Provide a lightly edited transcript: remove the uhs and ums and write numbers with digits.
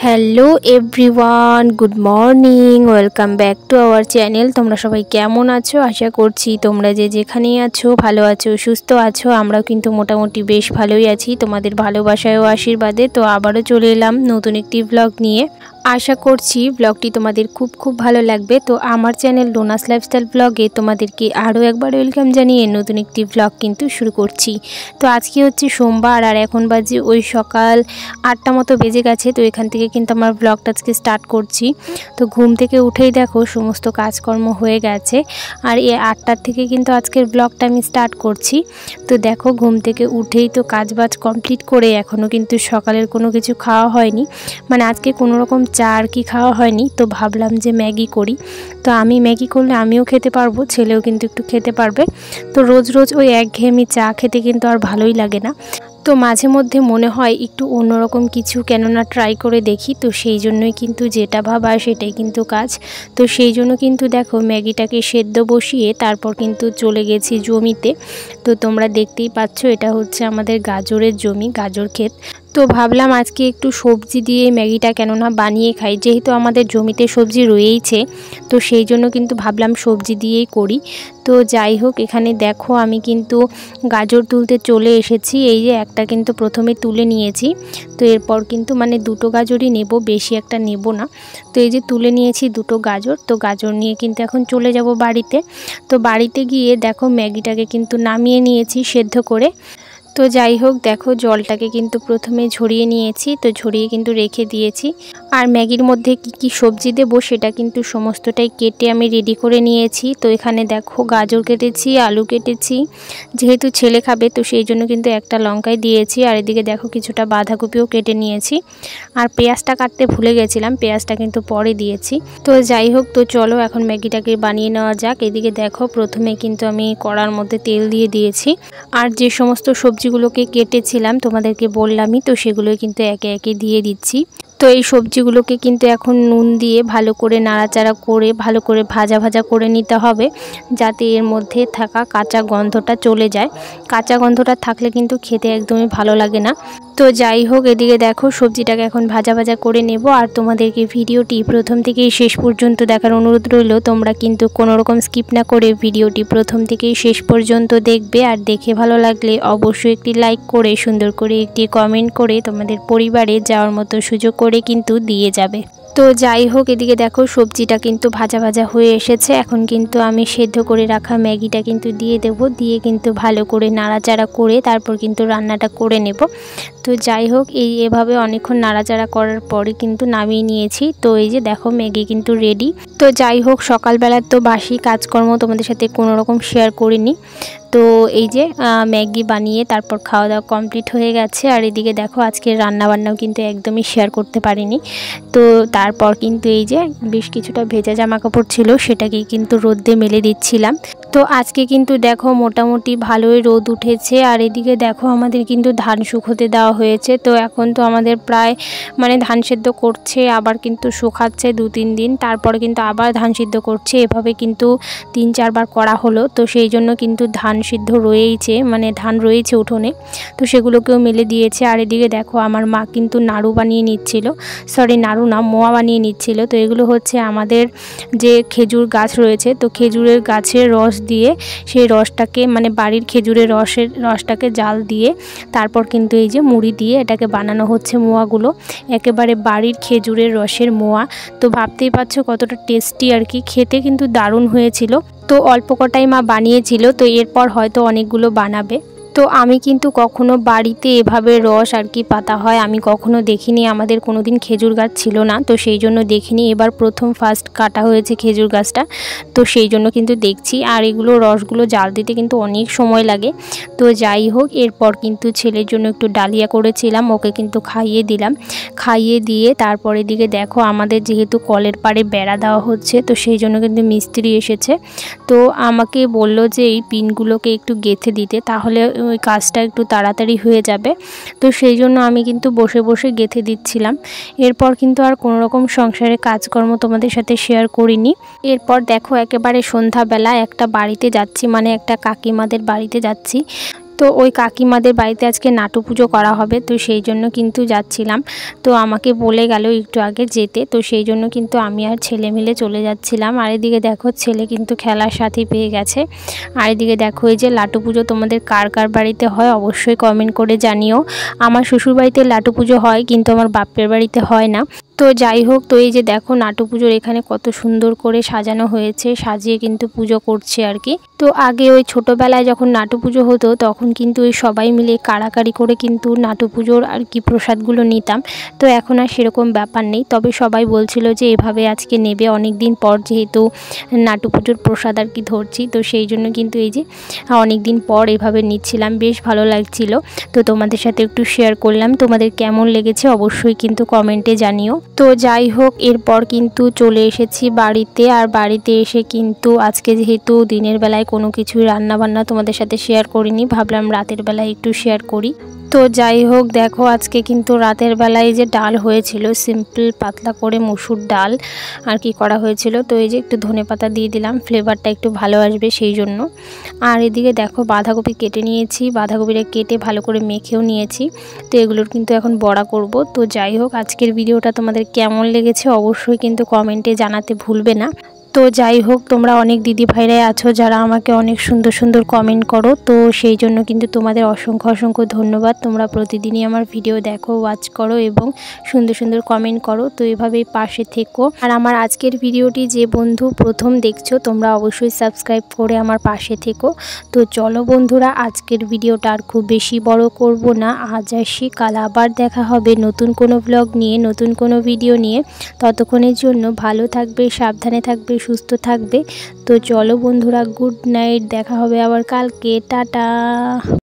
Hello everyone, good morning, welcome back to our channel. তোমরা সবাই কেমন আছো? আশা করছি তোমরা যে যেখানেই আছো ভালো আছো, সুস্থ আছো। আমরাও কিন্তু মোটামুটি বেশ ভালোই আছি, তোমাদের ভালোবাসায় ও আশীর্বাদে। তো আবারও চলে এলাম নতুন একটি ব্লগ নিয়ে। আশা করছি ব্লগটি তোমাদের খুব ভালো লাগবে। তো আমার চ্যানেল ডোনাস লাইফস্টাইল ব্লগে তোমাদেরকে আরও একবার ওয়েলকাম জানিয়ে নতুন একটি ব্লগ কিন্তু শুরু করছি। তো আজকে হচ্ছে সোমবার, আর এখন বাজে ওই সকাল 8টা মতো বেজে গেছে। তো এখান থেকে কিন্তু আমার ব্লগটা আজকে স্টার্ট করছি। তো ঘুম থেকে উঠেই দেখো সমস্ত কাজকর্ম হয়ে গেছে, আর এই 8টার থেকে কিন্তু আজকের ব্লগটা আমি স্টার্ট করছি। তো দেখো ঘুম থেকে উঠেই তো কাজবাজ কমপ্লিট করে এখনও কিন্তু সকালের কোনো কিছু খাওয়া হয়নি, মানে আজকে কোনো রকম চা আর কি খাওয়া হয়নি। তো ভাবলাম যে ম্যাগি করি। তো আমি ম্যাগি করলে আমিও খেতে পারবো, ছেলেও কিন্তু একটু খেতে পারবে। তো রোজ রোজ ওই একঘেয়েমি চা খেতে কিন্তু আর ভালোই লাগে না। তো মাঝে মধ্যে মনে হয় একটু অন্যরকম কিছু কেননা ট্রাই করে দেখি। তো সেই জন্যই কিন্তু যেটা ভাবা সেটাই কিন্তু কাজ। তো সেই জন্য কিন্তু দেখো ম্যাগিটাকে সেদ্ধ বসিয়ে তারপর কিন্তু চলে গেছি জমিতে। তো তোমরা দেখতেই পাচ্ছ এটা হচ্ছে আমাদের গাজরের জমি, গাজর ক্ষেত। তো ভাবলাম আজকে একটু সবজি দিয়ে ম্যাগিটা কেননা বানিয়ে খাই, যেহেতু আমাদের জমিতে সবজি রয়েইছে। তো সেই জন্য কিন্তু ভাবলাম সবজি দিয়েই করি। তো যাই হোক, এখানে দেখো আমি কিন্তু গাজর তুলতে চলে এসেছি। এই যে একটা কিন্তু প্রথমে তুলে নিয়েছি। তো এরপর কিন্তু মানে দুটো গাজরই নেব, বেশি একটা নেব না। তো এই যে তুলে নিয়েছি দুটো গাজর। তো গাজর নিয়ে কিন্তু এখন চলে যাব বাড়িতে। তো বাড়িতে গিয়ে দেখো ম্যাগিটাকে কিন্তু নামিয়ে নিয়েছি সেদ্ধ করে। তো যাই হোক, দেখো জলটাকে কিন্তু প্রথমে ঝরিয়ে নিয়েছি। তো ঝরিয়ে কিন্তু রেখে দিয়েছি। আর ম্যাগির মধ্যে কি সবজি দেবো সেটা কিন্তু সমস্তটাই কেটে আমি রেডি করে নিয়েছি। তো এখানে দেখো গাজর কেটেছি, আলু কেটেছি, যেহেতু ছেলে খাবে তো সেই জন্য কিন্তু একটা লঙ্কাই দিয়েছি। আর এদিকে দেখো কিছুটা বাঁধাকপিও কেটে নিয়েছি। আর পেঁয়াজটা কাটতে ভুলে গেছিলাম, পেঁয়াজটা কিন্তু পরে দিয়েছি। তো যাই হোক, তো চলো এখন ম্যাগিটাকে বানিয়ে নেওয়া যাক। এদিকে দেখো প্রথমে কিন্তু আমি কড়ার মধ্যে তেল দিয়ে দিয়েছি। আর যে সমস্ত সবজিগুলোকে কেটেছিলাম তোমাদেরকে বললামই, তো সেগুলোই কিন্তু একে একে দিয়ে দিচ্ছি। তো এই সবজিগুলোকে কিন্তু এখন নুন দিয়ে ভালো করে নাড়াচাড়া করে ভালো করে ভাজা করে নিতে হবে, যাতে এর মধ্যে থাকা কাঁচা গন্ধটা চলে যায়। কাঁচা গন্ধটা থাকলে কিন্তু খেতে একদমই ভালো লাগে না। তো যাই হোক, এদিকে দেখো সবজিটাকে এখন ভাজা করে নেব। আর তোমাদেরকে ভিডিওটি প্রথম থেকেই শেষ পর্যন্ত দেখার অনুরোধ রইল। তোমরা কিন্তু কোনো রকম স্কিপ না করে ভিডিওটি প্রথম থেকেই শেষ পর্যন্ত দেখবে। আর দেখে ভালো লাগলে অবশ্যই একটি লাইক করে সুন্দর করে একটি কমেন্ট করে তোমাদের পরিবারে যাওয়ার মতো সুযোগ করে কিন্তু দিয়ে যাবে। তো যাই হোক, এদিকে দেখো সবজিটা কিন্তু ভাজা হয়ে এসেছে। এখন কিন্তু আমি সেদ্ধ করে রাখা ম্যাগিটা কিন্তু দিয়ে দেব, দিয়ে কিন্তু ভালো করে নাড়াচাড়া করে তারপর কিন্তু রান্নাটা করে নেব। তো যাই হোক, এভাবে অনেকক্ষণ নাড়াচাড়া করার পরে কিন্তু নামিয়ে নিয়েছি। তো এই যে দেখো ম্যাগি কিন্তু রেডি। তো যাই হোক, সকালবেলার তো বাসি কাজকর্ম তোমাদের সাথে কোনো রকম শেয়ার করিনি। তো এই যে ম্যাগি বানিয়ে তারপর খাওয়া দাওয়া কমপ্লিট হয়ে গেছে। আর এদিকে দেখো আজকে রান্নাবান্নাও কিন্তু একদমই শেয়ার করতে পারিনি। তো তারপর কিন্তু এই যে বেশ কিছুটা ভেজা জামা কাপড় ছিল, সেটাকেই কিন্তু রোদে মেলে দিচ্ছিলাম। তো আজকে কিন্তু দেখো মোটামুটি ভালোই রোদ উঠেছে। আর এদিকে দেখো আমাদের কিন্তু ধান শুকোতে দেওয়া হয়েছে। তো এখন তো আমাদের প্রায় মানে ধান সিদ্ধ করছে, আবার কিন্তু শুকাচ্ছে 2-3 দিন, তারপরে কিন্তু আবার ধান সিদ্ধ করছে। এভাবে কিন্তু 3-4 বার করা হলো। তো সেই জন্য কিন্তু ধান সিদ্ধ রয়েইছে, মানে ধান রয়েছে উঠোনে, তো সেগুলোকেও মেলে দিয়েছে। আর এদিকে দেখো আমার মা কিন্তু নাড়ু বানিয়ে নিচ্ছিল, সরি নাড়ু না, মোয়া বানিয়ে নিচ্ছিল। তো এগুলো হচ্ছে আমাদের যে খেজুর গাছ রয়েছে, তো খেজুরের গাছের রস দিয়ে সেই রসটাকে মানে বাড়ির খেজুরের রসটাকে জাল দিয়ে তারপর কিন্তু এই যে মুড়ি দিয়ে এটাকে বানানো হচ্ছে মোয়াগুলো, একেবারে বাড়ির খেজুরের রসের মোয়া। তো ভাবতেই পারছো কতটা টেস্টি আর কি, খেতে কিন্তু দারুণ হয়েছিল। তো অল্প কটাই মা বানিয়েছিল, তো এরপর হয়তো অনেকগুলো বানাবে। তো আমি কিন্তু কখনো বাড়িতে এভাবে রস আর কি পাতা হয় আমি কখনো দেখিনি। আমাদের কোনো দিন খেজুর গাছ ছিল না, তো সেই জন্য দেখিনি। এবার প্রথম ফার্স্ট কাটা হয়েছে খেজুর গাছটা, তো সেই জন্য কিন্তু দেখছি। আর এগুলো রসগুলো জাল দিতে কিন্তু অনেক সময় লাগে। তো যাই হোক, এরপর কিন্তু ছেলের জন্য একটু ডালিয়া করেছিলাম, ওকে কিন্তু খাইয়ে দিলাম। খাইয়ে দিয়ে তারপরে দিকে দেখো, আমাদের যেহেতু কলের পাড়ে বেড়া দেওয়া হচ্ছে, তো সেই জন্য কিন্তু মিস্ত্রি এসেছে। তো আমাকে বলল যে এই পিনগুলোকে একটু গেঁথে দিতে, তাহলে ওই কাজটা একটু তাড়াতাড়ি হয়ে যাবে। তো সেই জন্য আমি কিন্তু বসে বসে গেঁথে দিচ্ছিলাম। এরপর কিন্তু আর কোনো রকম সংসারের কাজকর্ম তোমাদের সাথে শেয়ার করিনি। এরপর দেখো, একেবারে সন্ধ্যাবেলা একটা বাড়িতে যাচ্ছি, মানে একটা কাকিমাদের বাড়িতে যাচ্ছি। তো ওই কাকিমাদের বাড়িতে আজকে নাটু পুজো করা হবে, তো সেই জন্য কিন্তু যাচ্ছিলাম। তো আমাকে বলে গেল একটু আগে যেতে, তো সেই জন্য কিন্তু আমি আর ছেলে মিলে চলে যাচ্ছিলাম। আর এদিকে দেখো, ছেলে কিন্তু খেলার সাথী পেয়ে গেছে। আর এদিকে দেখো, এই যে লাটু পুজো তোমাদের কার কার বাড়িতে হয় অবশ্যই কমেন্ট করে জানিও। আমার শ্বশুর বাড়িতে লাটু পুজো হয়, কিন্তু আমার বাপের বাড়িতে হয় না। তো যাই হোক, তো এই যে দেখো নাটু পুজোর এখানে কত সুন্দর করে সাজানো হয়েছে, সাজিয়ে কিন্তু পুজো করছে আর কি। তো আগে ওই ছোটোবেলায় যখন নাটু পুজো হতো, তখন কিন্তু ওই সবাই মিলে কাড়াকাড়ি করে কিন্তু নাটু পুজোর আর কি প্রসাদগুলো নিতাম। তো এখন আর সেরকম ব্যাপার নেই, তবে সবাই বলছিল যে এভাবে আজকে নেবে, অনেক দিন পর যেহেতু নাটু পুজোর প্রসাদ আর কি ধরছি, তো সেই জন্য কিন্তু এই যে অনেক দিন পর এভাবে নিচ্ছিলাম, বেশ ভালো লাগছিল। তো তোমাদের সাথে একটু শেয়ার করলাম, তোমাদের কেমন লেগেছে অবশ্যই কিন্তু কমেন্টে জানিও। তো যাই হোক, এরপর কিন্তু চলে এসেছি বাড়িতে। আর বাড়িতে এসে কিন্তু আজকে যেহেতু দিনের বেলায় কোনো কিছুই রান্নাবান্না তোমাদের সাথে শেয়ার করিনি, ভাবলাম রাতের বেলায় একটু শেয়ার করি। তো যাই হোক, দেখো আজকে কিন্তু রাতের বেলায় যে ডাল হয়েছিল, সিম্পল পাতলা করে মুসুর ডাল আর কি করা হয়েছিল। তো এই যে একটু ধনেপাতা দিয়ে দিলাম, ফ্লেভারটা একটু ভালো আসবে সেই জন্য। আর এদিকে দেখো, বাঁধাকপি কেটে নিয়েছি, বাঁধাকপিটা কেটে ভালো করে মেখেও নিয়েছি। তো এগুলোর কিন্তু এখন বড়া করব। তো যাই হোক, আজকের ভিডিওটা তোমাদের কেমন লেগেছে অবশ্যই কিন্তু কমেন্টে জানাতে ভুলবে না। তো যাই হোক, তোমরা অনেক দিদি ভাইরাই আছো যারা আমাকে অনেক সুন্দর সুন্দর কমেন্ট করো, তো সেই জন্য কিন্তু তোমাদের অসংখ্য অসংখ্য ধন্যবাদ। তোমরা প্রতিদিনই আমার ভিডিও দেখো, ওয়াচ করো এবং সুন্দর সুন্দর কমেন্ট করো। তো এভাবেই পাশে থেকো। আর আমার আজকের ভিডিওটি যে বন্ধু প্রথম দেখছো, তোমরা অবশ্যই সাবস্ক্রাইব করে আমার পাশে থেকো। তো চলো বন্ধুরা, আজকের ভিডিওটা আর খুব বেশি বড় করব না, আজ আসি, কাল আবার দেখা হবে নতুন কোনো ব্লগ নিয়ে, নতুন কোনো ভিডিও নিয়ে। ততক্ষণের জন্য ভালো থাকবে, সাবধানে থাকবে, সুস্থ থাকবে। তো চলো বন্ধুরা, গুড নাইট, দেখা হবে আবার কালকে, টাটা।